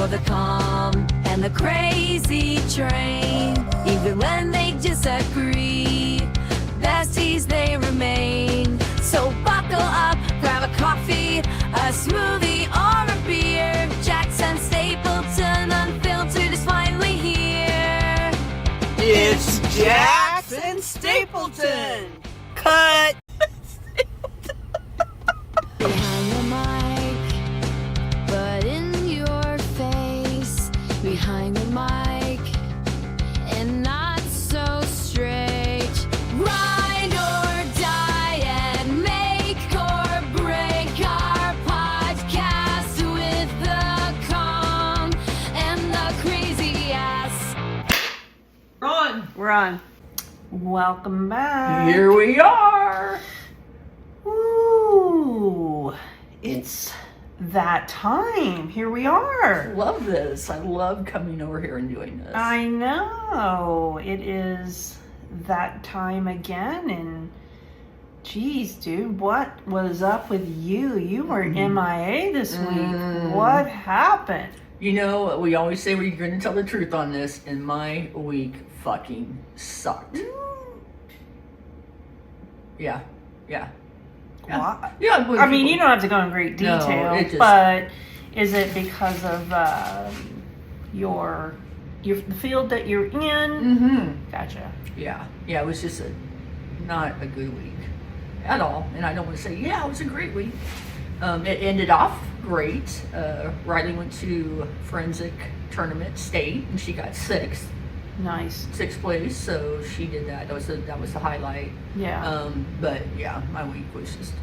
for the calm and the crazy train. Even when they disagree, besties they remain. So buckle up, grab a coffee, a smoothie or a beer. Jax and Stapleton, Unfiltered is finally here. It's Jax and Stapleton. Cut. Behind the mic, but in your face. Behind the mic, and not so straight. Ride or die and make or break our podcast with the calm and the crazy ass. We're on. Welcome back. Here we are. Ooh, it's that time. Here we are. Love this. I love coming over here and doing this. I know. It is that time again. And geez, dude, what was up with you? You were MIA this week. What happened? You know, we always say we're going to tell the truth on this, and my week fucking sucked. Yeah. What? Yeah. I mean, you don't have to go in great No, detail, it just- but is it because of your the field that you're in? Mm-hmm. Gotcha. Yeah. It was just not a good week at all. And I don't want to say, it was a great week. It ended off great. Riley went to forensic tournament state, and she got sixth place. So she did that. That was the highlight. Yeah. But yeah, my week was just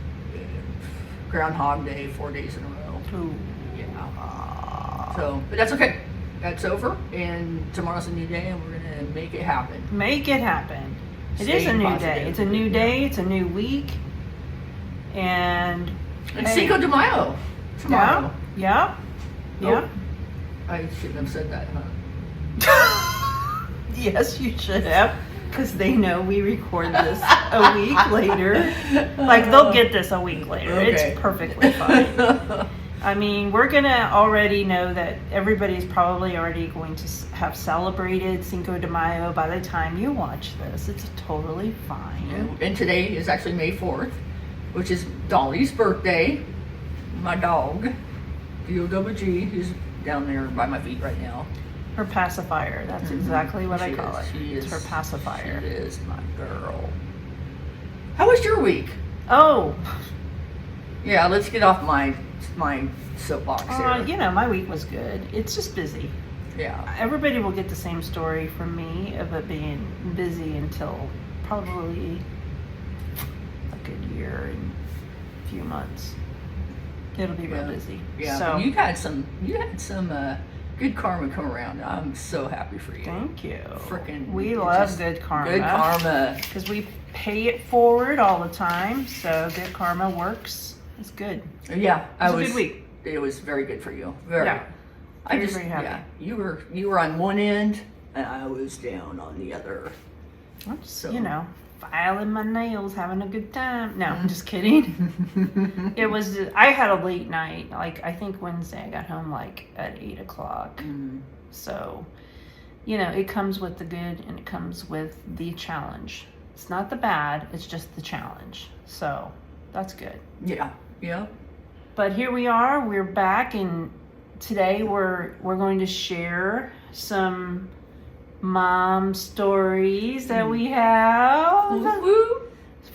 Groundhog Day, 4 days in a row. Ooh. Yeah. So, but that's okay. That's over, and tomorrow's a new day, and we're gonna make it happen. Make it happen. It Stay is a new positive. day. It's a new day. It's a new week. And It's Cinco de Mayo tomorrow. Yeah. I shouldn't have said that, huh? Yes, you should have, because they know we record this a week later. Like, they'll get this a week later. Okay. It's perfectly fine. I mean, we're going to already know that everybody's probably already going to have celebrated Cinco de Mayo by the time you watch this. It's totally fine. And today is actually May 4th, which is Dolly's birthday. My dog, D-O-G, who's down there by my feet right now. Her pacifier. That's exactly what I call it. She It's is her pacifier. She is my girl. How was your week? Oh, Yeah, let's get off my soapbox here. my week was good. It's just busy. Yeah. Everybody will get the same story from me of it being busy until probably a good year and a few months. It'll be real busy. Yeah. So You had some good karma come around. I'm so happy for you. thank you. We love good karma. Good karma. Because we pay it forward all the time. So good karma works. It's good. Yeah. It was a good week. It was very good for you. Very. Yeah. Very happy. Yeah. You were on one end and I was down on the other. I'm just, So- filing my nails, having a good time. No, I'm just kidding. I had a late night. Like, I think Wednesday I got home like at 8 o'clock. So, it comes with the good and it comes with the challenge. It's not the bad, it's just the challenge. So, that's good. Yeah. But here we are, we're back, and today we're going to share some mom stories that we have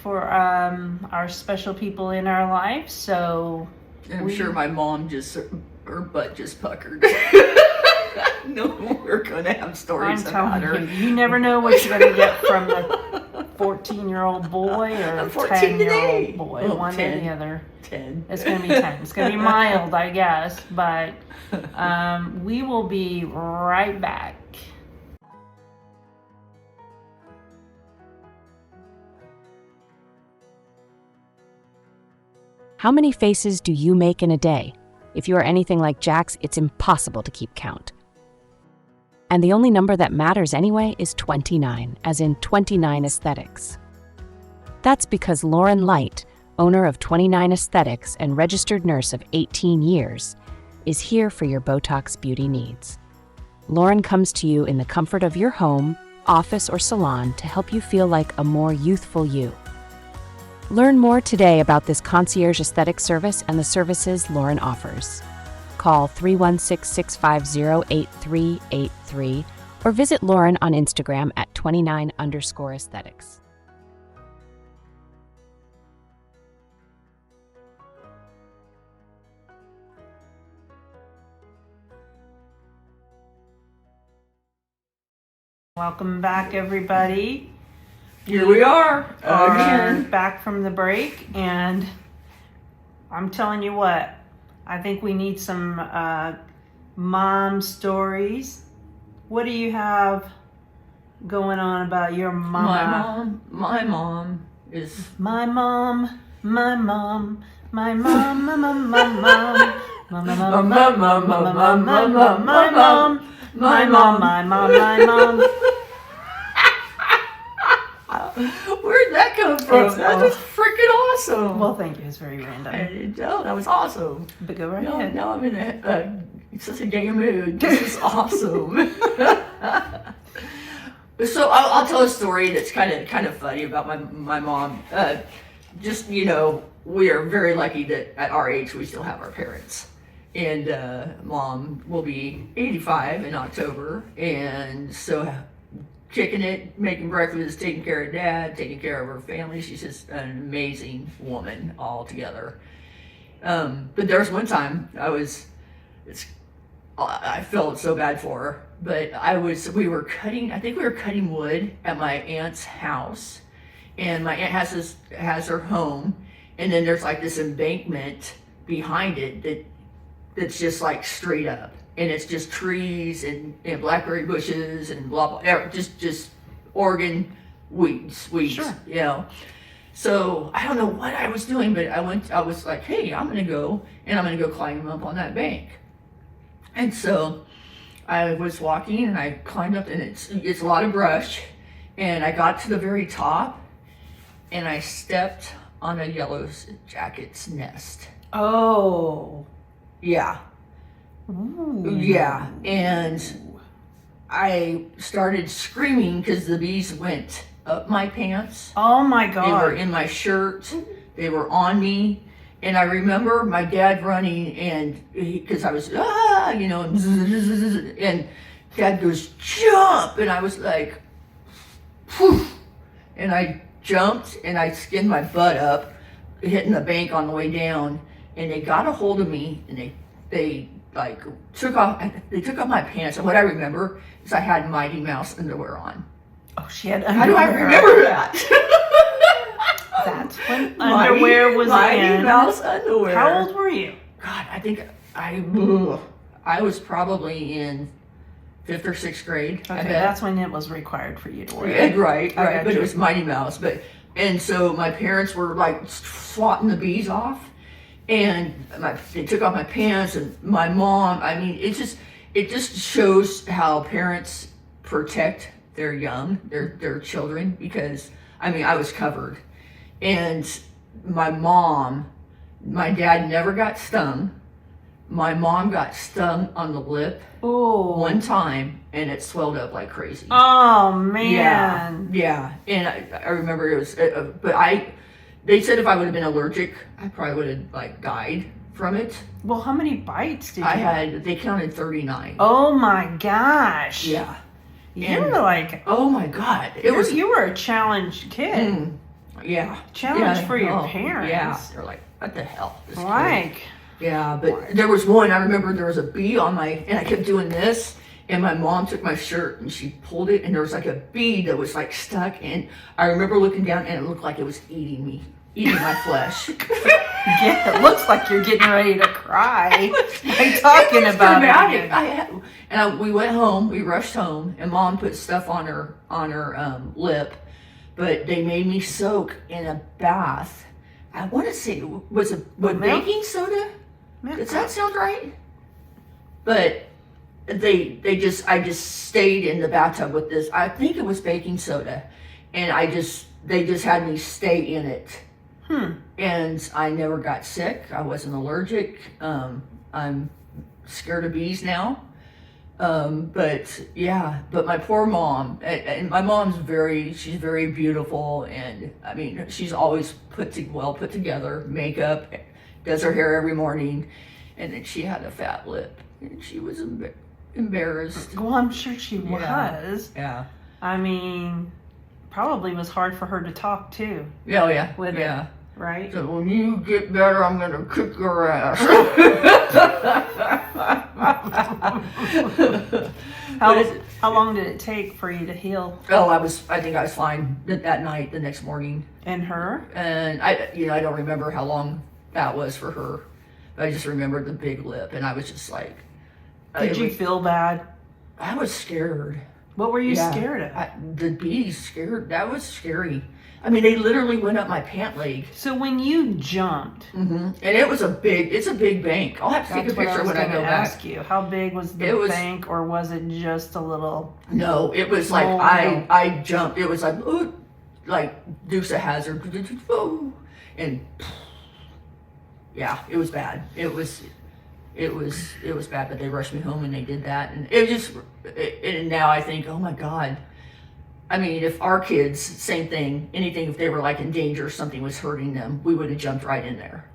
for our special people in our life. So And I'm sure my mom her butt just puckered. No, we're gonna have stories I'm about her. telling you never know what you're gonna get from a 14-year-old boy or a 10-year-old boy. Oh, one 10. or the other. 10. It's gonna be 10. It's gonna be mild, I guess. But we will be right back. How many faces do you make in a day? If you are anything like Jax, it's impossible to keep count. And the only number that matters anyway is 29, as in 29 Aesthetics. That's because Lauren Light, owner of 29 Aesthetics and registered nurse of 18 years, is here for your Botox beauty needs. Lauren comes to you in the comfort of your home, office, or salon to help you feel like a more youthful you. Learn more today about this concierge aesthetic service and the services Lauren offers. Call 316-650-8383 or visit Lauren on Instagram at 29_aesthetics. Welcome back, everybody. Here we are again. Back from the break, and I'm telling you what, I think we need some mom stories. What do you have going on about your mom? My mom is my mom, my mom, my mom, my mom, my mom, my mom, my mom, my mom, my mom, my mom, my mom, my mom. Where'd that come from? That was freaking awesome. Well, thank you. It's very random. I didn't know. That was awesome. But go right ahead. Now I'm in such a gay mood. This is awesome. So I'll tell a story that's kind of funny about my mom. Just, you know, we are very lucky that at our age we still have our parents. And Mom will be 85 in October, and so kicking it, making breakfast, taking care of Dad, taking care of her family. She's just an amazing woman altogether. But there was one time I felt so bad for her, but we were cutting wood at my aunt's house, and my aunt has her home, and then there's like this embankment behind it that's just like straight up, and it's just trees and blackberry bushes and blah blah, just Oregon weeds, Sure. you know. So I don't know what I was doing, but I was like, hey, I'm gonna go climb up on that bank. And so I was walking and I climbed up, and it's a lot of brush, and I got to the very top, and I stepped on a yellow jacket's nest. Oh. Yeah. Ooh. Yeah. And I started screaming because the bees went up my pants. Oh my God. They were in my shirt. They were on me. And I remember my dad running, and because I was, you know, and Dad goes, jump. And I was like, phew. And I jumped and I skinned my butt up, hitting the bank on the way down. And they got a hold of me, and they took off my pants. And what I remember is I had Mighty Mouse underwear on. Oh, she had How do underwear. I remember that? That's when underwear was Mighty in. Mouse underwear. How old were you? God, I think I was probably in 5th or 6th grade. Okay, that's when it was required for you to wear it. Right. got But you. it was Mighty Mouse. And so my parents were like swatting the bees off, and they took off my pants, and my mom. I mean, it just shows how parents protect their young, their children, because I mean, I was covered, and my dad never got stung. My mom got stung on the lip one time, and it swelled up like crazy. Oh man. Yeah. And I remember it was, they said if I would have been allergic, I probably would have like died from it. Well, how many bites did you They counted 39. Oh my gosh. Yeah. You were like, Oh my God. you were a challenged kid. Yeah. Challenge for your parents. Yeah. They're like, what the hell? This kid?" Like, Yeah, but there was one, I remember there was a bee on and I kept doing this, and my mom took my shirt and she pulled it, and there was like a bee that was like stuck, and I remember looking down, and it looked like it was eating my flesh. yeah, it looks like you're getting ready to cry. I'm talking about dramatic. it. Again. We went home, we rushed home, and Mom put stuff on her lip, but they made me soak in a bath. I want to say, was baking soda? Does that sound right? But I just stayed in the bathtub with this. I think it was baking soda, and they just had me stay in it. And I never got sick. I wasn't allergic. I'm scared of bees now. But my poor mom, and my mom's she's very beautiful, and I mean, she's always well put together, makeup, does her hair every morning, and then she had a fat lip, and she was embarrassed. Well, I'm sure she was. Yeah. I mean, probably was hard for her to talk too. Oh yeah. With yeah. it, right? So when you get better, I'm gonna kick your ass. How long did it take for you to heal? Oh, I think I was fine that night, the next morning. And her? And I don't remember how long that was for her. But I just remembered the big lip, and I was just like. Did you feel bad? I was scared. What were you scared of? The bees scared. That was scary. I mean, they literally went up my pant leg. So when you jumped, and it's a big bank. I'll have to take a picture when I go back. Ask you, how big was the bank, or was it just a little? No, it was like I jumped. It was like Dukes of Hazzard, and yeah, it was bad. It was bad. But they rushed me home and they did that, and and now I think, oh my God. I mean, if our kids, same thing, anything, if they were like in danger, something was hurting them, we would have jumped right in there.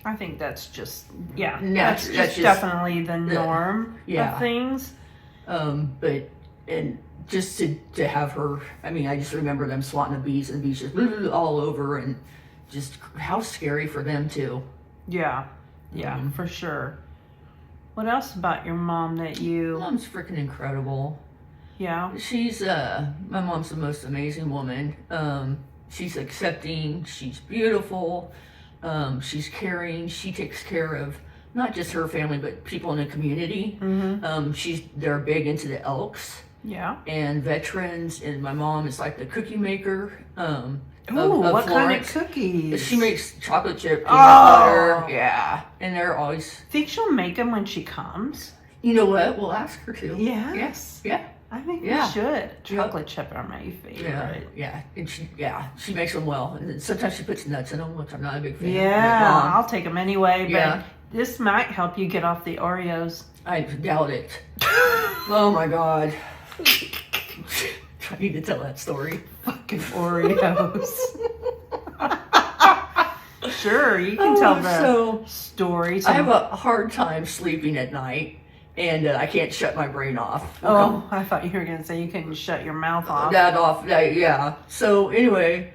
I think that's just, that's just definitely the norm of things. But, and just to have her, I mean, I just remember them swatting the bees and the bees just all over, and just how scary for them too. Yeah, for sure. What else about your mom that you... Mom's freaking incredible. Yeah. She's, my mom's the most amazing woman. She's accepting, she's beautiful, she's caring, she takes care of not just her family, but people in the community. They're big into the Elks. Yeah. And veterans, and my mom is like the cookie maker. What kind of cookies? She makes chocolate chip, peanut butter. Yeah. And they're always... Think she'll make them when she comes? You know what? We'll ask her to. Yeah. Yes. Yeah. I think we should. Chocolate chip are my favorite. Yeah. And she makes them well. And then sometimes she puts nuts in them, which I'm not a big fan of. Yeah, I'll take them anyway. But this might help you get off the Oreos. I doubt it. Oh my God. I need to tell that story. Fucking Oreos. Sure, you can tell the story. I have a hard time sleeping at night. And I can't shut my brain off. Oh, I thought you were going to say you couldn't shut your mouth off. Yeah. So anyway,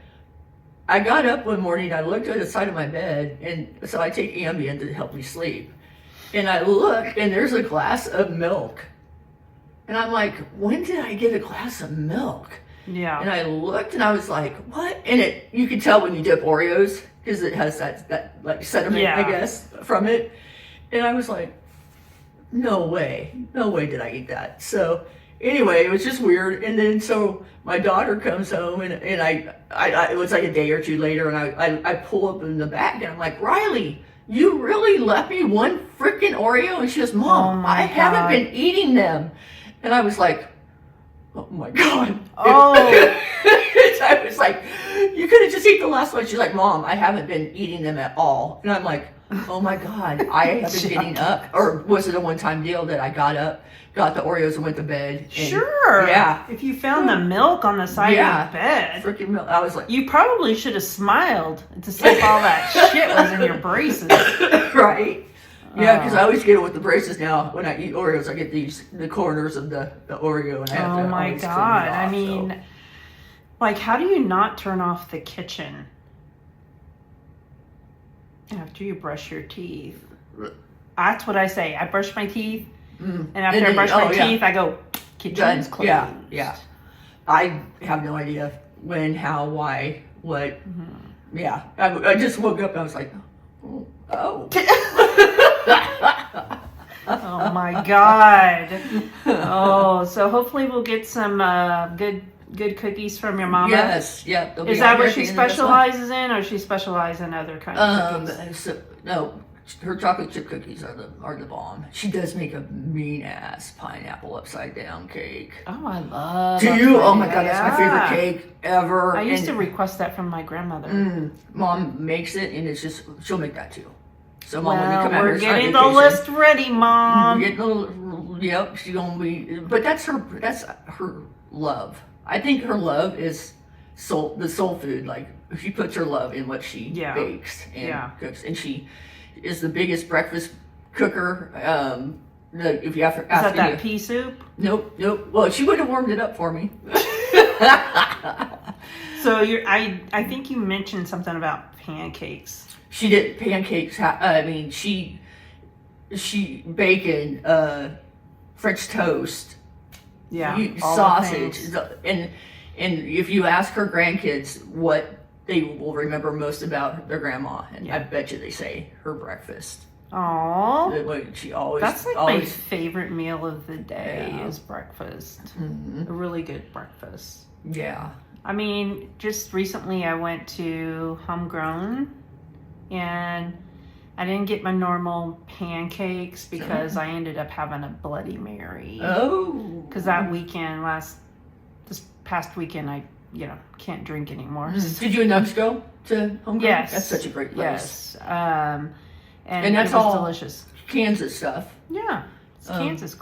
I got up one morning, I looked at the side of my bed, and so I take Ambien to help me sleep. And I look, and there's a glass of milk. And I'm like, when did I get a glass of milk? Yeah. And I looked, and I was like, what? And you can tell when you dip Oreos, because it has that like sediment, I guess, from it. And I was like, no way did I eat that. So anyway, it was just weird. And then so my daughter comes home, and I it was like a day or two later, and I pull up in the bag, and I'm like, Riley, you really left me one freaking Oreo? And she goes, Mom, I haven't been eating them. And I was like, oh my God. Oh. I was like, you could have just eaten the last one. She's like, Mom, I haven't been eating them at all. And I'm like, oh my God, I have been getting up. Or was it a one-time deal that I got up, got the Oreos, and went to bed? And, sure. Yeah. If you found the milk on the side of the bed. Freaking milk. I was like, you probably should have smiled to see if all that shit was in your braces. Right. Yeah, because I always get it with the braces now. When I eat Oreos, I get the corners of the Oreo, and I have to always clean it off, I mean, like, how do you not turn off the kitchen after you brush your teeth? That's what I say. I brush my teeth, and after I brush my teeth, I go, kitchen's closed. Yeah. I have no idea when, how, why, what. Yeah. I just woke up and I was like, oh. Oh my God. Oh, so hopefully we'll get some good cookies from your mama. Yes, yeah. Is that what she specializes in, or she specializes in other kinds of cookies? No, her chocolate chip cookies are the bomb. She does make a mean ass pineapple upside down cake. Oh, I love. Do you? Oh my God, that's my favorite cake ever. I used to request that from my grandmother. Mom makes it, and it's just, she'll make that too. So, Mom, when you come out we're here, getting the list ready, Mom. We're getting a little, yep, she's gonna be. But that's her love. I think her love is the soul food. Like she puts her love in what she bakes and cooks, and she is the biggest breakfast cooker. If you have to ask is that pea soup? Nope. Well, she would have warmed it up for me. So I think you mentioned something about pancakes. She did pancakes. She bacon, French toast, sausage, and if you ask her grandkids what they will remember most about their grandma, and I bet you they say her breakfast. Aww. She always. That's like my favorite meal of the day is breakfast. A really good breakfast. Yeah. I mean, just recently I went to Homegrown and I didn't get my normal pancakes because I ended up having a Bloody Mary. Oh. Because this past weekend I, can't drink anymore. Did you and Nugs go to Homegrown? Yes. That's such a great place. Yes. And that's it was all delicious. Kansas stuff. Yeah. It's Kansas.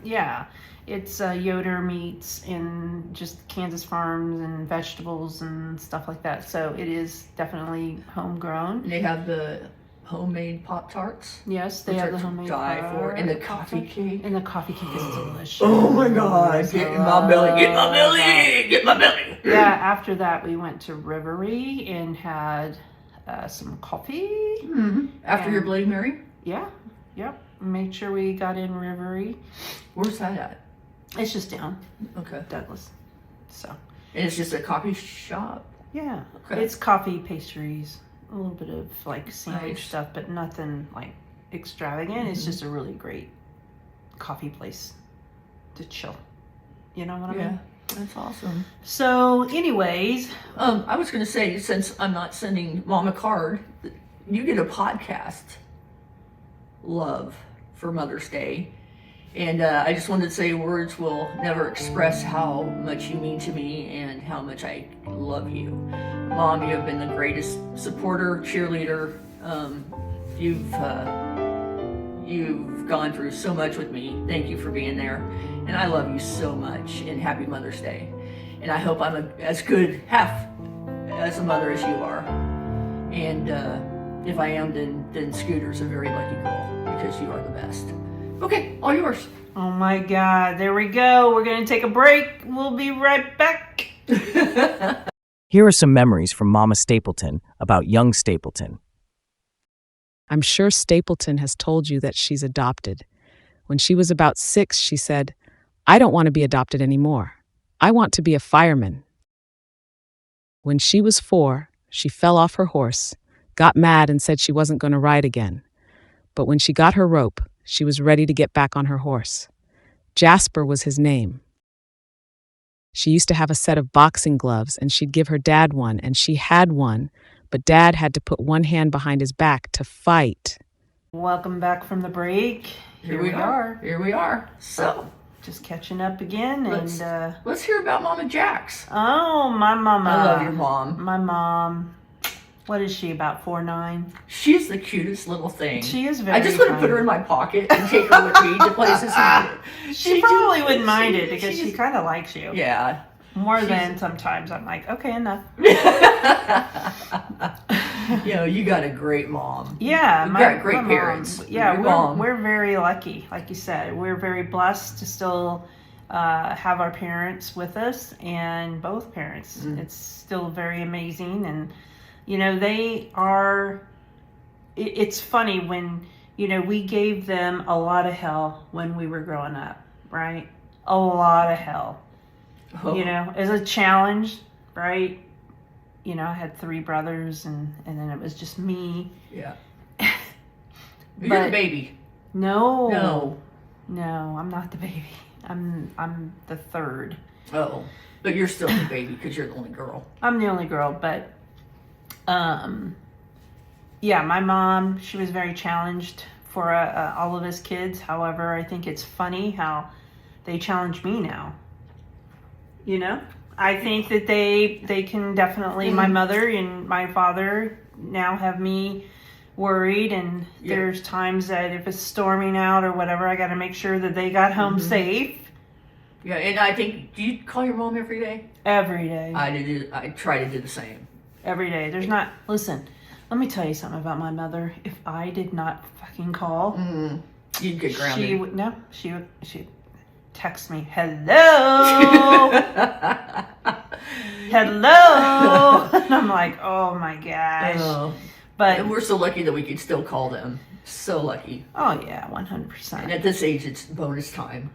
Yeah. It's Yoder meats and just Kansas farms and vegetables and stuff like that. So it is definitely homegrown. And they have the homemade Pop-Tarts. Yes, they have the homemade Pop-Tarts. And the coffee cake. And the coffee cake is delicious. Oh my God. Get in my belly. Get my belly. Get my belly. Yeah, after that we went to Rivery and had some coffee. Mm-hmm. After your Bloody Mary? Yeah. Yep. Made sure we got in Rivery. Where's that at? It's just down. Okay. Douglas. So. And it's just a coffee shop? Yeah. Okay. It's coffee, pastries, a little bit of like sandwich stuff, but nothing like extravagant. Mm-hmm. It's just a really great coffee place to chill. You know what I mean? Yeah. That's awesome. So, anyways, I was going to say, since I'm not sending Mom a card, you get a podcast, Love, for Mother's Day. And I just wanted to say words will never express how much you mean to me and how much I love you. Mom, you have been the greatest supporter, cheerleader. You've gone through so much with me. Thank you for being there. And I love you so much. And happy Mother's Day. And I hope I'm as good half as a mother as you are. And if I am, then Scooter's a very lucky girl because you are the best. Okay, all yours. Oh my God, there we go. We're going to take a break. We'll be right back. Here are some memories from Mama Stapleton about young Stapleton. I'm sure Stapleton has told you that she's adopted. When she was about 6, she said, "I don't want to be adopted anymore. I want to be a fireman." When she was 4, she fell off her horse, got mad and said she wasn't going to ride again. But when she got her rope, she was ready to get back on her horse. Jasper was his name. She used to have a set of boxing gloves, and she'd give her dad one, and she had one, but Dad had to put one hand behind his back to fight. Welcome back from the break. Here we are. Here we are. So, just catching up again. Let's hear about Mama Jax. Oh, my mama. I love your mom. My mom. What is she, about 4'9"? She's the cutest little thing. She is very I just want to put her in my pocket and take her with me to places. She probably wouldn't mind it because she kind of likes you. Yeah. More than sometimes I'm like, okay, enough. You got a great mom. Yeah. You got great parents. Mom. Yeah, we're very lucky. Like you said, we're very blessed to still have our parents with us, and both parents. It's still very amazing. And they are, it's funny when, we gave them a lot of hell when we were growing up, right? A lot of hell. Oh. As a challenge, right? I had 3 brothers and then it was just me. Yeah. You're the baby. No, I'm not the baby. I'm the third. Oh, but you're still the baby because you're the only girl. I'm the only girl, but my mom, she was very challenged for all of us kids. However, I think it's funny how they challenge me now. I think that they can definitely, my mother and my father now have me worried, and there's times that if it's storming out or whatever, I got to make sure that they got home safe. Yeah, and I think, do you call your mom every day? Every day. I try to do the same. Every day. There's not, listen, let me tell you something about my mother. If I did not fucking call, You'd get grounded. She would text me, hello, hello. And I'm like, oh my gosh. Oh. But And we're so lucky that we could still call them. So lucky. oh yeah, And 100%. at this age, it's bonus time.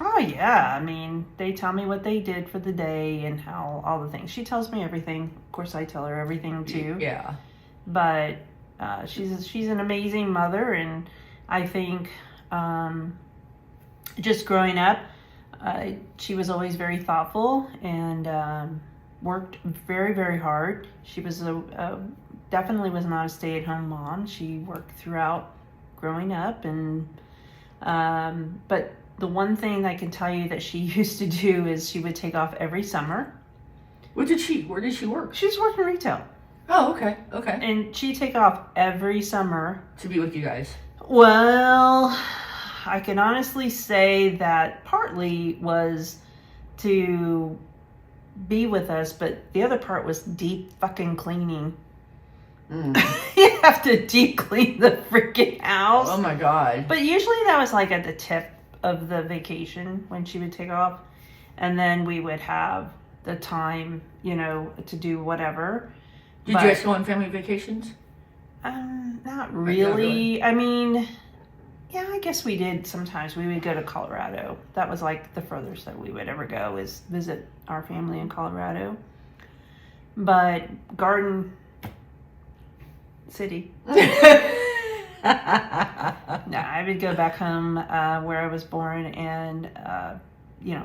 Oh yeah, I mean, they tell me what they did for the day and how all the things. She tells me everything. Of course, I tell her everything too. Yeah. But she's an amazing mother, and I think just growing up, she was always very thoughtful and worked very, very hard. She was definitely was not a stay-at-home mom. She worked throughout growing up, and but the one thing I can tell you that she used to do is she would take off every summer. Where did she work? She's working retail. Oh, okay. Okay. And she'd take off every summer. To be with you guys. Well, I can honestly say that partly was to be with us, but the other part was deep fucking cleaning. You have to deep clean the freaking house. Oh my God. But usually that was like at the tip of the vacation when she would take off. And then we would have the time, to do whatever. Did you guys go on family vacations? Not really. I mean, yeah, I guess we did sometimes. We would go to Colorado. That was like the furthest that we would ever go, is visit our family in Colorado. But Garden City. No, I would go back home where I was born, and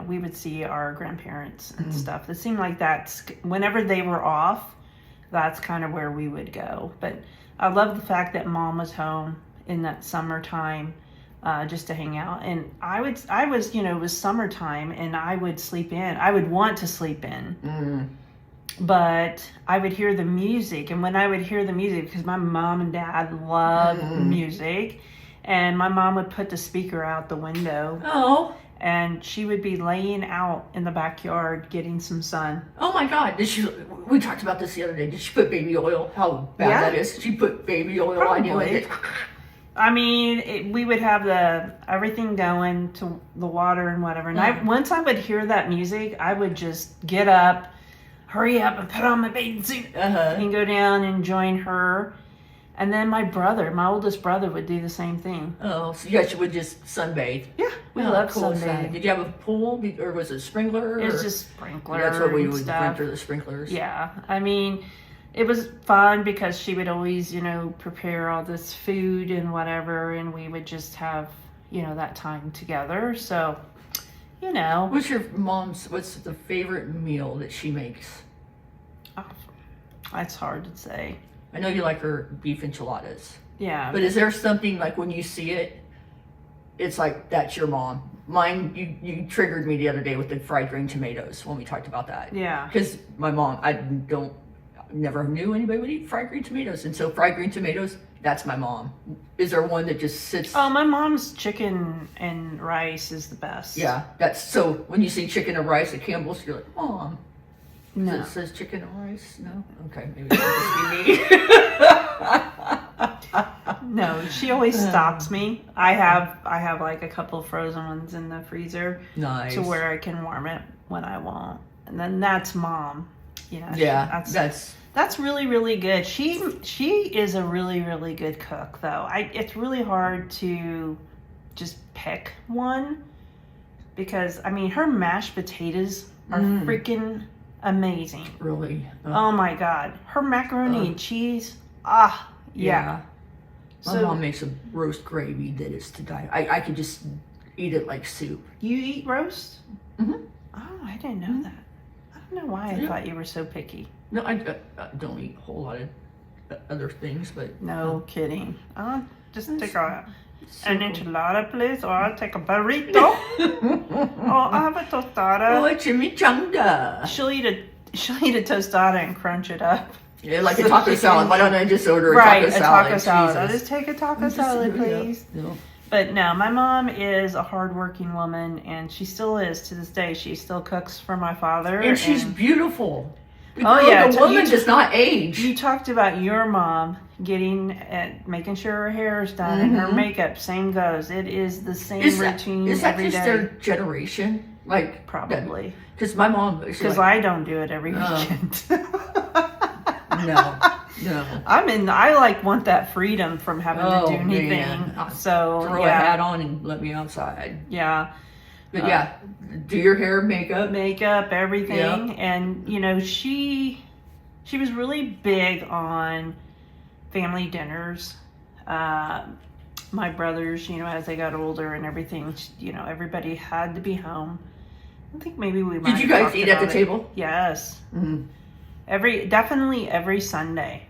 we would see our grandparents and stuff. It seemed like that's whenever they were off, that's kind of where we would go. But I love the fact that Mom was home in that summertime just to hang out. And I was, it was summertime, and I would sleep in. I would want to sleep in. But I would hear the music, and when I would hear the music, because my mom and dad love music, and my mom would put the speaker out the window. Oh. And she would be laying out in the backyard getting some sun. Oh my God. We talked about this the other day. Did she put baby oil? How bad that is? She put baby oil on you. I mean, we would have everything going to the water and whatever. And once I would hear that music, I would just get up, hurry up and put on my bathing suit and go down and join her. And then my oldest brother, would do the same thing. Oh, so you guys would just sunbathe? Yeah, we love sunbathing. Did you have a pool, or was it sprinkler? It was just sprinkler. That's what we would rent for, the sprinklers. Yeah, I mean, it was fun because she would always, prepare all this food and whatever, and we would just have, that time together. So, What's the favorite meal that she makes? Oh, that's hard to say. I know you like her beef enchiladas. Yeah. But is there something, like, when you see it, it's like, that's your mom? Mine, you triggered me the other day with the fried green tomatoes when we talked about that. Yeah. Because my mom, I never knew anybody would eat fried green tomatoes. And so fried green tomatoes, that's my mom. Is there one that just sits? Oh, my mom's chicken and rice is the best. Yeah. So when you see chicken and rice at Campbell's, you're like, Mom. No. It says chicken and rice? No? Okay, maybe that just be me. No, she always stops me. I have like a couple frozen ones in the freezer. Nice. To where I can warm it when I want. And then that's Mom. Yeah, that's really, really good. She is a really, really good cook, though. It's really hard to just pick one because, I mean, her mashed potatoes are freaking amazing. Really? Oh my God. Her macaroni and cheese. Yeah. My mom makes a roast gravy that is to die. I could just eat it like soup. You eat roast? Mm-hmm. Oh, I didn't know that. I don't know why I thought you were so picky. No, I don't eat a whole lot of other things, but... No kidding. I'll just take an enchilada, please, or I'll take a burrito. I'll have a tostada. Oh, a chimichanga. She'll eat a tostada and crunch it up. Yeah, like a taco salad. Why don't I just order a right, taco salad? Taco salad. I'll Jesus. just take a taco salad, please. Yeah. But no, my mom is a hardworking woman, and she still is to this day. She still cooks for my father. And she's beautiful. Yeah, The woman does not age. You talked about your mom making sure her hair is done and her makeup. Same goes. It is the same routine is that every just day. their generation? Like Probably. Because my mom. Because I don't do it every weekend. No. I want that freedom from having to do anything. Man. So Throw a hat on and let me outside. Yeah. But do your hair, makeup, everything. Yeah. And she was really big on family dinners. My brothers, as they got older and everything, everybody had to be home. I think maybe we might. Did you guys eat at the table? Yes. Mm-hmm. Definitely every Sunday.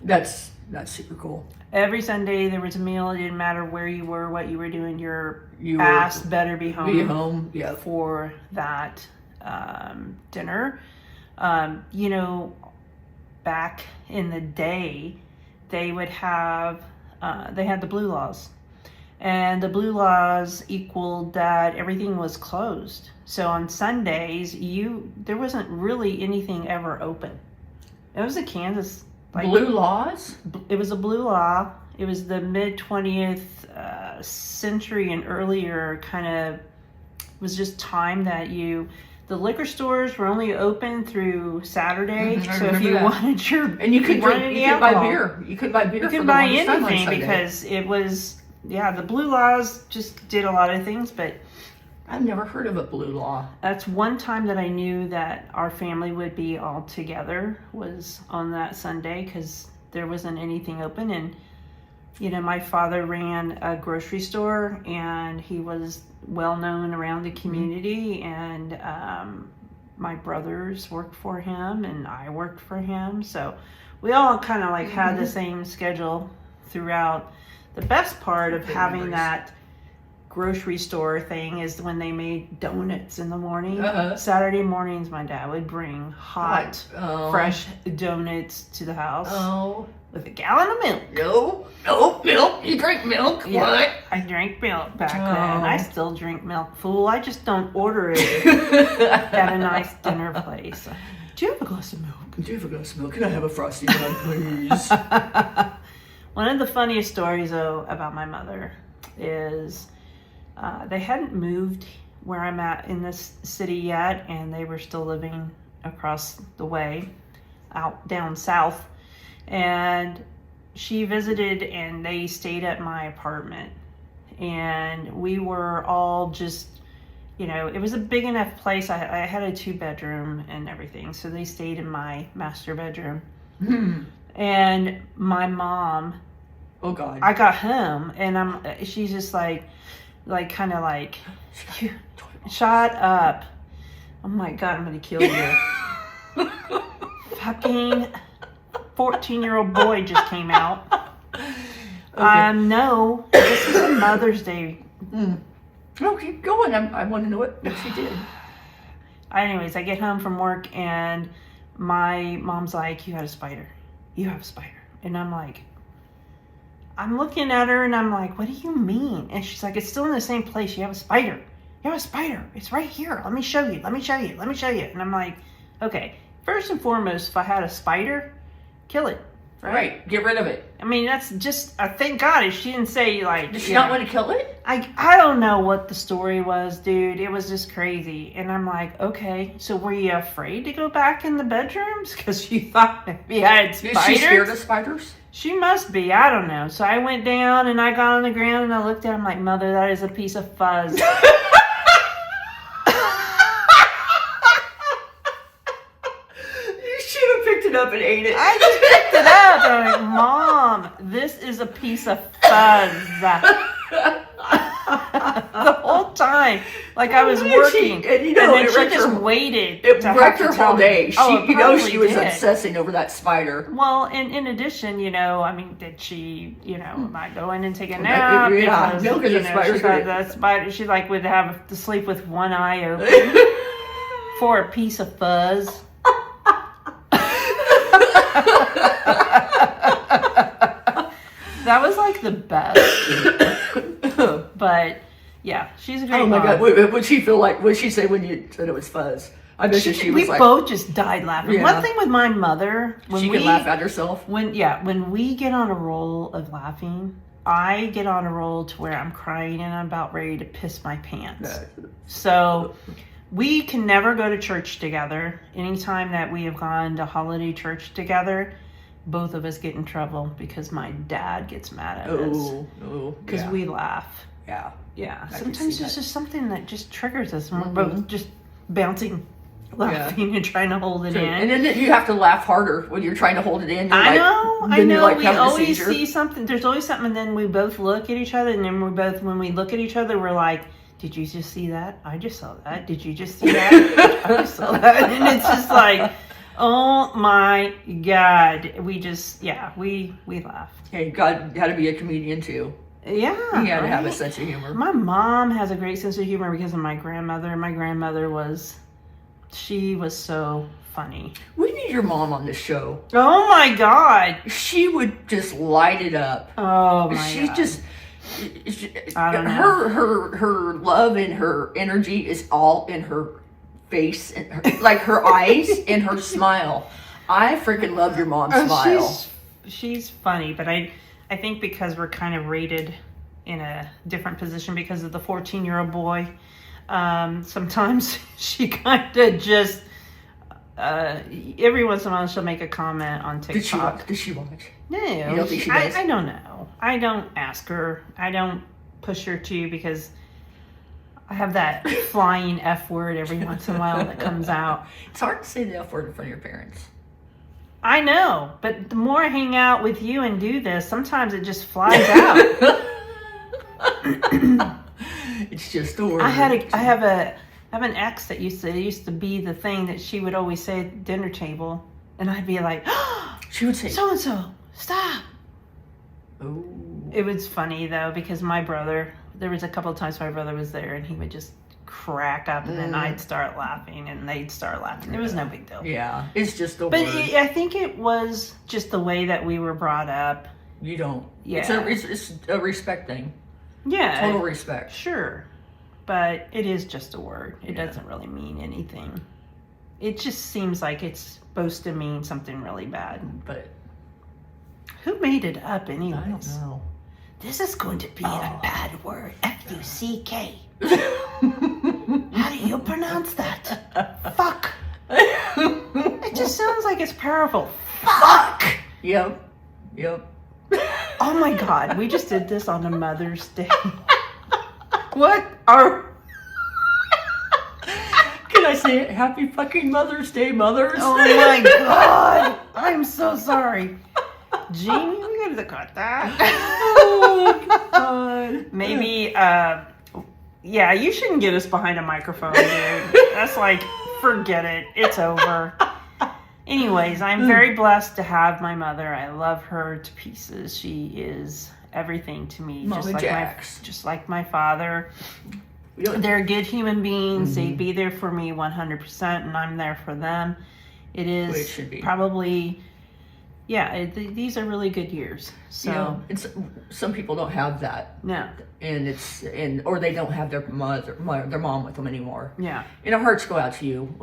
That's super cool. Every Sunday there was a meal. It didn't matter where you were, what you were doing. Your You ass better be home. Be home, yeah. For that dinner. Back in the day, they would have they had the blue laws, and the blue laws equaled that everything was closed. So on Sundays, there wasn't really anything ever open. It was a Kansas. Blue laws? It was a blue law. It was the mid 20th century and earlier. Kind of was just time that the liquor stores were only open through Saturday. So if you wanted you could buy beer. You could buy beer. You could buy anything because it was the blue laws just did a lot of things, but I've never heard of a blue law. That's one time that I knew that our family would be all together was on that Sunday because there wasn't anything open. And, my father ran a grocery store and he was well known around the community. And my brothers worked for him and I worked for him. So we all kind of had the same schedule throughout. The best part of having that grocery store thing is when they made donuts in the morning. Saturday mornings, my dad would bring hot, fresh donuts to the house with a gallon of milk. No, milk. You drink milk? Yeah, What? I drank milk back then. I still drink milk, fool. I just don't order it at a nice dinner place. Do you have a glass of milk? Can I have a frosty bun, please? One of the funniest stories, though, about my mother is they hadn't moved where I'm at in this city yet, and they were still living across the way, out down south. And she visited, and they stayed at my apartment. And we were all just, it was a big enough place. I had a 2-bedroom and everything, so they stayed in my master bedroom. And my mom, oh God, I got home, and she's just kind of shut up. Oh my God, I'm gonna kill you. Fucking 14-year-old boy just came out. No, this is a Mother's Day. No, keep going. I want to know what she did. Anyways, I get home from work and my mom's like, you have a spider. And I'm looking at her and I'm like, what do you mean? And she's like, it's still in the same place. You have a spider. It's right here. Let me show you. And I'm like, okay, first and foremost, if I had a spider, kill it. Right. Get rid of it. I mean, that's just, thank God she didn't say Did she not want to kill it? I don't know what the story was, dude. It was just crazy. And I'm like, okay, so were you afraid to go back in the bedrooms? Because you thought maybe I had spiders? Is she scared of spiders? She must be. I don't know. So I went down and I got on the ground and I looked at him like, Mother, that is a piece of fuzz. Up and ate it. I just picked it up. I'm like, Mom, this is a piece of fuzz. The whole time, I was working, and then she just waited. It wrecked her whole day. She was did. obsessing over that spider. Well, and in addition, did she, am I going and take a nap? Yeah, because, a spider. She thought that spider. She would have to sleep with one eye open for a piece of fuzz. That was like the best. But yeah, she's a great Oh my mom. God! What would she feel like? What did she say when you said it was fuzz? I bet she was We like, both just died laughing. Yeah. One thing with my mother, when she we could laugh at herself. when we get on a roll of laughing, I get on a roll to where I'm crying and I'm about ready to piss my pants. So we can never go to church together. Anytime that we have gone to holiday church together, both of us get in trouble because my dad gets mad at us because yeah. we laugh. Yeah. Yeah, I can sometimes see it's that. just something that just triggers us, and we're both just bouncing, laughing, and trying to hold it in. And then you have to laugh harder when you're trying to hold it in. You're I like, know. then you're like We having a always seizure. see something. There's always something, and then we both look at each other, and then when we look at each other, we're like, "Did you just see that? I just saw that. Did you just see that? I just saw that." And it's just like, oh my God. We just, we laugh. Hey, God had to be a comedian too. Yeah. He had to have a right? sense of humor. My mom has a great sense of humor because of my grandmother. My grandmother she was so funny. We need your mom on this show. Oh my God. She would just light it up. Oh my She's God. just I don't know. her love and her energy is all in her face and like her eyes and her smile. I freaking love your mom's smile. She's funny, but I think because we're kind of rated in a different position because of the 14-year-old boy, sometimes she kind of just every once in a while she'll make a comment on TikTok. Did she watch? No, You don't think she does? I don't know. I don't ask her. I don't push her to because I have that flying F word every once in a while that comes out. It's hard to say the F word in front of your parents. I know, but the more I hang out with you and do this, sometimes it just flies out. It's just a word. I have an ex that used to be the thing that she would always say at the dinner table, and I'd be like, She would say, so and so, stop. "Oh, It was funny though because my brother. There was a couple of times my brother was there, and he would just crack up, and then I'd start laughing, and they'd start laughing. It was no big deal. yeah, it's just a But word." I think it was just the way that we were brought up. You don't. Yeah. It's a respect thing. Yeah. Total respect. Sure. But it is just a word. It doesn't really mean anything. It just seems like it's supposed to mean something really bad. But Who made it up anyways? I don't know. This is going to be a bad word. F-U-C-K. How do you pronounce that? Fuck. It just sounds like it's powerful. Fuck. Yep. Oh my God, we just did this on a Mother's Day. What are... Can I say it? Happy fucking Mother's Day, mothers. Oh my God. I'm so sorry. Jamie, we gotta cut that. Oh, God. Maybe, yeah, you shouldn't get us behind a microphone, dude. That's like, forget it. It's over. Anyways, I'm very blessed to have my mother. I love her to pieces. She is everything to me. Mama Jax. Just like my father. Yeah. They're good human beings. They'd be there for me 100%, and I'm there for them. It is Well, it should be. probably, these are really good years. So, Yeah. It's, some people don't have that, no, or they don't have their mom with them anymore. yeah. And our hearts go out to you.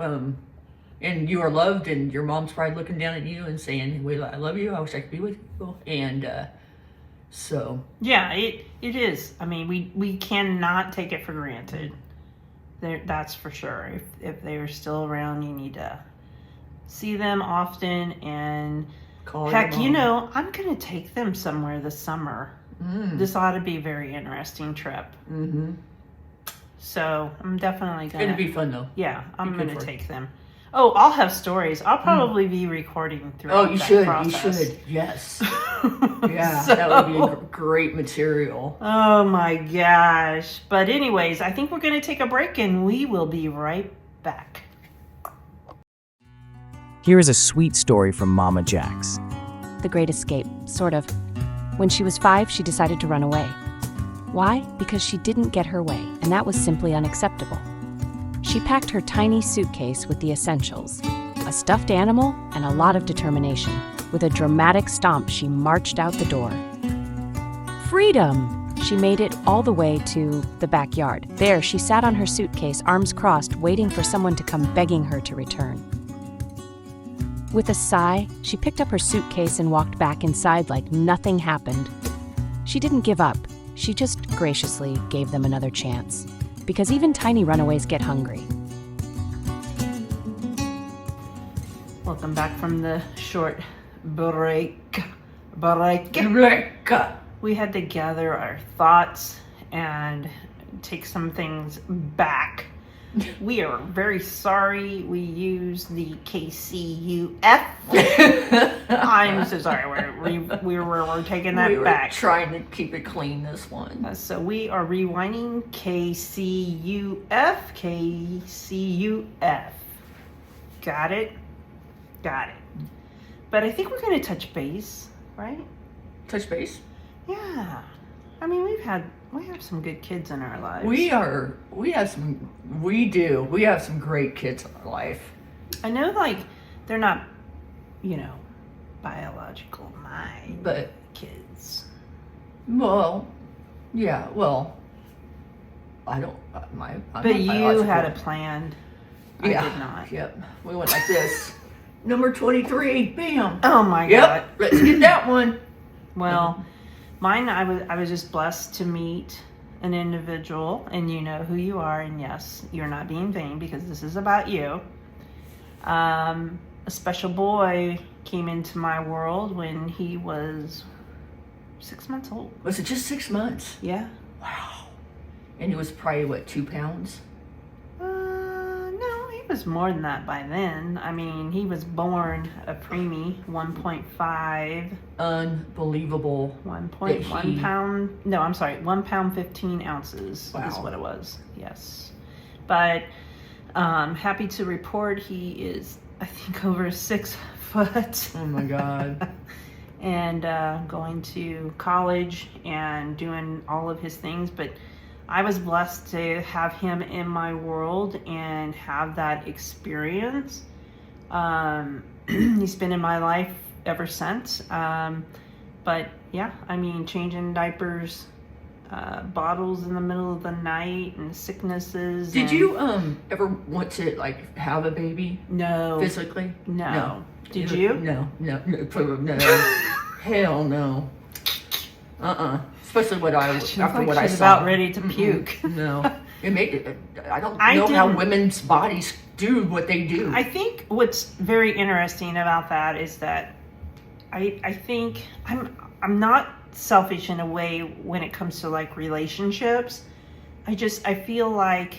And you are loved, and your mom's probably looking down at you and saying, I love you. I wish I could be with you. And so. Yeah, it is. I mean, we cannot take it for granted. That's for sure. If they're still around, you need to see them often. And Call heck, your mom. I'm going to take them somewhere this summer. This ought to be a very interesting trip. Mm-hmm. So I'm definitely going to. It'd be fun, though. Yeah, I'm Be going good to for it. take them. Oh, I'll have stories. I'll probably be recording throughout Oh, you that should. process. You should. Yes. Yeah, that would be great material. Oh my gosh. But anyways, I think we're going to take a break and we will be right back. Here is a sweet story from Mama Jax. The Great Escape, sort of. When she was 5, she decided to run away. Why? Because she didn't get her way, and that was simply unacceptable. She packed her tiny suitcase with the essentials, a stuffed animal, and a lot of determination. With a dramatic stomp, she marched out the door. Freedom! She made it all the way to the backyard. There, she sat on her suitcase, arms crossed, waiting for someone to come begging her to return. With a sigh, she picked up her suitcase and walked back inside like nothing happened. She didn't give up. She just graciously gave them another chance. Because even tiny runaways get hungry. Welcome back from the short break. We had to gather our thoughts and take some things back. We are very sorry we used the KCUF. I'm so sorry. We're taking that back. We were trying to keep it clean this one. So we are rewinding KCUF. Got it. But I think we're going to touch base, right? Touch base? Yeah. I mean, we have some good kids in our lives. We have some great kids in our life. I know, like, they're not, biological but kids. Well, yeah, I don't, but you had it planned. I did not. Yep. We went like this. Number 23, bam. Oh my God. Let's get that one. Well, mine, I was just blessed to meet an individual, and you know who you are, and yes, you're not being vain because this is about you. A special boy came into my world when he was 6 months old. Was it just 6 months? Yeah. Wow. And he was probably, what, 2 pounds? No, he was more than that by then. I mean, he was born a preemie, 1.5. Unbelievable. 1.1 pound. No, I'm sorry, 1 pound 15 ounces is what it was. Yes. But happy to report he is, I think, over 6 foot. Oh my God. And going to college and doing all of his things. But I was blessed to have him in my world and have that experience. He's been in my life ever since. But yeah, I mean, changing diapers, bottles in the middle of the night, and sicknesses. Did you ever want to like have a baby? No. Physically? No. Did you? No. Hell no. Especially after what I She's saw. about ready to puke. No. I don't know how women's bodies do what they do. I think what's very interesting about that is that I think I'm not selfish in a way when it comes to like relationships. I feel like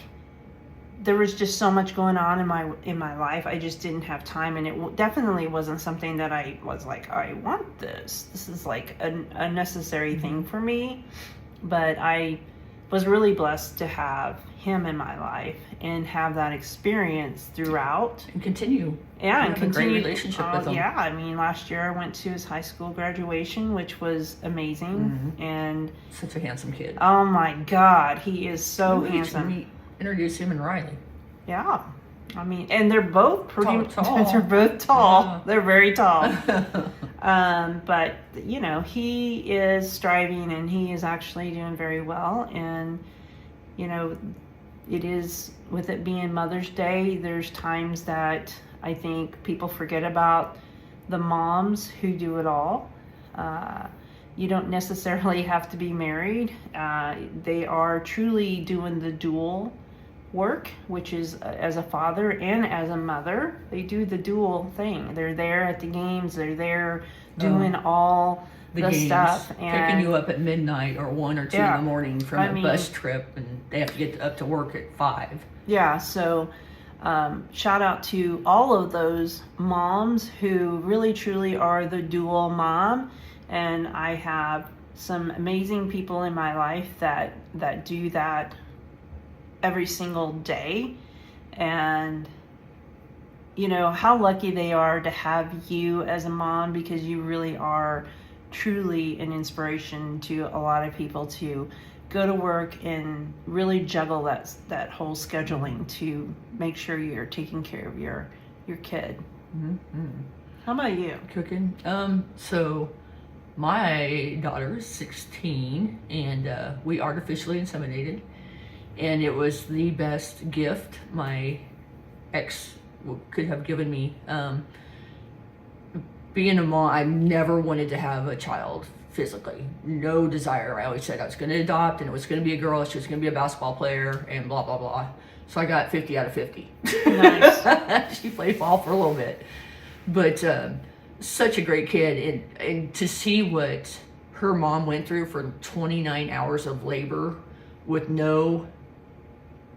there was just so much going on in my life. I just didn't have time, and it definitely wasn't something that I was like, I want this. This is like a necessary thing for me. But I was really blessed to have him in my life and have that experience throughout. And continue. Yeah, and continue. A great relationship with him. Yeah, I mean, last year I went to his high school graduation, which was amazing. And such a handsome kid. Oh my God, he is so handsome. Introduce him and Riley. Yeah, I mean, and they're both pretty tall. They're both tall. Yeah. They're very tall. But he is striving, and he is actually doing very well. And it is, with it being Mother's Day, there's times that I think people forget about the moms who do it all. You don't necessarily have to be married. They are truly doing the dual work, which is as a father and as a mother. They do the dual thing. They're there at the games. They're there doing all the games, stuff. And picking you up at midnight or 1 or 2 in the morning from a bus trip, and they have to get up to work at 5. Yeah, so shout out to all of those moms who really truly are the dual mom. And I have some amazing people in my life that do that every single day. And how lucky they are to have you as a mom, because you really are truly an inspiration to a lot of people to go to work and really juggle that whole scheduling to make sure you're taking care of your kid. Mm-hmm. How about you? Cooking. So my daughter is 16, and we artificially inseminated, and it was the best gift my ex could have given me. Being a mom, I never wanted to have a child physically. No desire. I always said I was going to adopt, and it was going to be a girl. She was going to be a basketball player, and blah blah blah. So I got 50 out of 50. Nice. She played ball for a little bit, but such a great kid, and to see what her mom went through for 29 hours of labor with no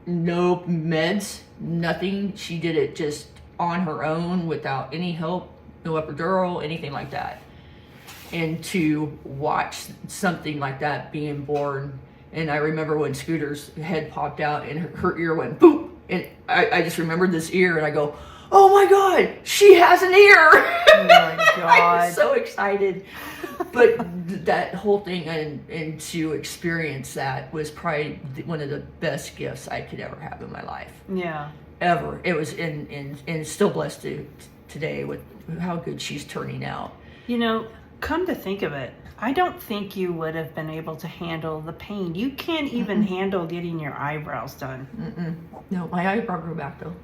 meds, nothing. She did it just on her own without any help, no epidural, anything like that. And to watch something like that being born, and I remember when Scooter's head popped out and her ear went boop, and I just remembered this ear, and I go, oh my God, she has an ear. Oh my God. I was so excited. But that whole thing and to experience that was probably one of the best gifts I could ever have in my life. Yeah. Ever. It was, and still blessed today with how good she's turning out. You know, come to think of it, I don't think you would have been able to handle the pain. You can't even handle getting your eyebrows done. No, my eyebrow grew back though.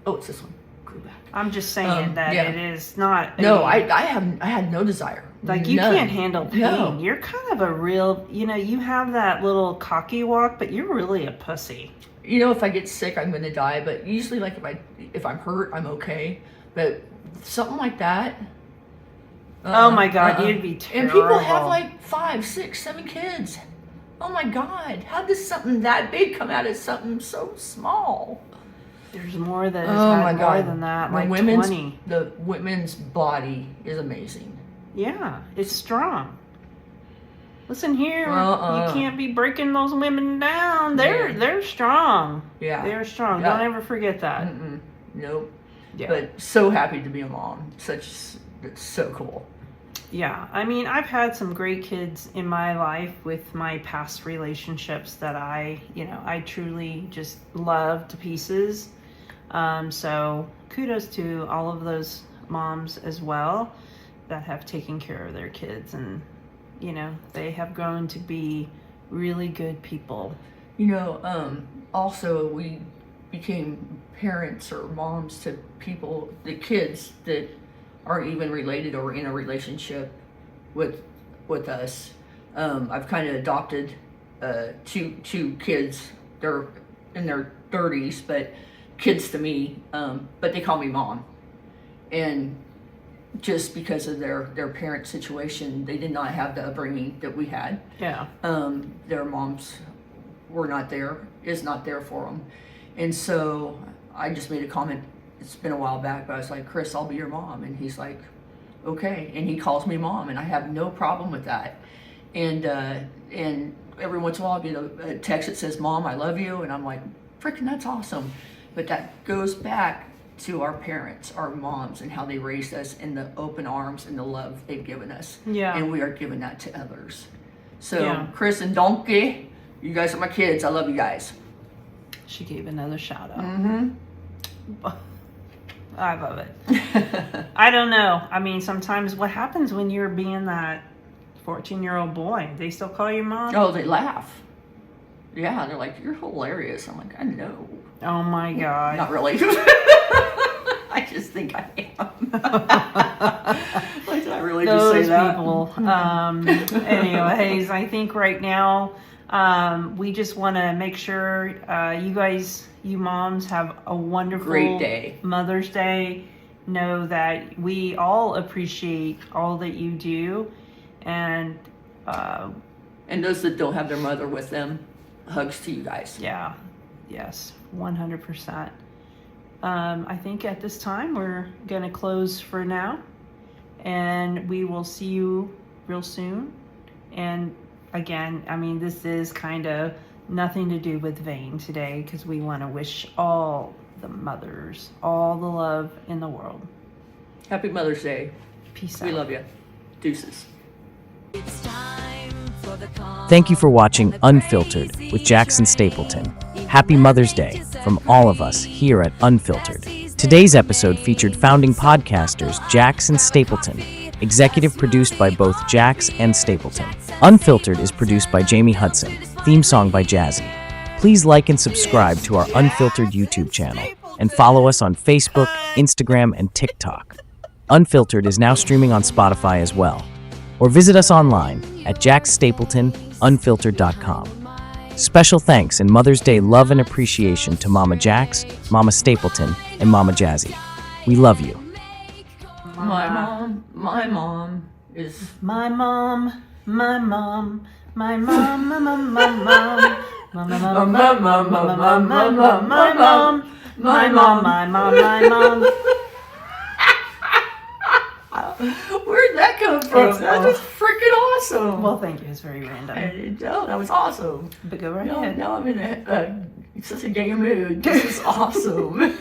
Oh, it's this one. Grew back. I'm just saying that yeah. it is not. No, I had no desire. Like, you None. can't handle pain. No. You're kind of a real, you have that little cocky walk, but you're really a pussy. You know, if I get sick, I'm gonna die. But usually, like if I'm hurt, I'm okay. But something like that. Oh my God, you'd be terrible. And people have like 5, 6, 7 kids. Oh my God, how does something that big come out of something so small? There's more that has Oh had my more God. than that, The like women's, 20. The women's body is amazing. Yeah, it's strong. Listen here, you can't be breaking those women down. They're strong. Yeah. They're strong. Yeah. Don't ever forget that. Nope. Yeah. But so happy to be a mom. It's so cool. Yeah, I mean, I've had some great kids in my life with my past relationships that I truly just love to pieces. So kudos to all of those moms as well that have taken care of their kids, and they have grown to be really good people. Also we became parents or moms to people, the kids that aren't even related or in a relationship with us. I've kind of adopted two kids. They're in their 30s, but kids to me. But they call me mom, and just because of their parent situation, they did not have the upbringing that we had. Yeah. Their moms were not there, is not there for them, and so I just made a comment. It's been a while back, but I was like, Chris, I'll be your mom. And he's like, okay. And he calls me mom, and I have no problem with that. And every once in a while I'll get a text that says, Mom, I love you. And I'm like, freaking, that's awesome. But that goes back to our parents, our moms, and how they raised us, and the open arms and the love they've given us. Yeah. And we are giving that to others. So Yeah. Chris and Donkey, you guys are my kids. I love you guys. She gave another shout out. I love it. I don't know. I mean, sometimes what happens when you're being that 14-year-old boy? They still call you mom? Oh, they laugh. Yeah, they're like, you're hilarious. I'm like, I know. Oh my God. Not really. I just think I am. Like, did I really just say Those that? people. Anyways, I think right now we just want to make sure you moms have a wonderful Great day. Mother's Day. Know that we all appreciate all that you do, and those that don't have their mother with them, hugs to you guys. yeah, yes, 100%. I think at this time we're gonna close for now, and we will see you real soon. And again, I mean, this is kind of nothing to do with Vane today, because we want to wish all the mothers all the love in the world. Happy Mother's Day. Peace out. We love you. Deuces. It's time for the calm Thank you for watching and the Unfiltered with crazy Jax and train. Stapleton. Happy Mother's Day from all of us here at Unfiltered. To Today's episode featured founding podcasters Jax and Stapleton, executive produced by both Jax and Stapleton. Unfiltered is produced by Jamie Hudson, theme song by Jazzy. Please like and subscribe to our Unfiltered YouTube channel and follow us on Facebook, Instagram, and TikTok. Unfiltered is now streaming on Spotify as well. Or visit us online at jackstapletonunfiltered.com. Special thanks and Mother's Day love and appreciation to Mama Jax, Mama Stapleton, and Mama Jazzy. We love you. My mom is My mom, my mom, my mom, my mom, my mom, my mom, my mom, my mom, my mom, my mom, my mom, my mom, my mom. Where'd that come from? That was freaking awesome. Well, thank you. It's very random. That was awesome. But go right Now ahead. I'm in such a gay mood. This is awesome.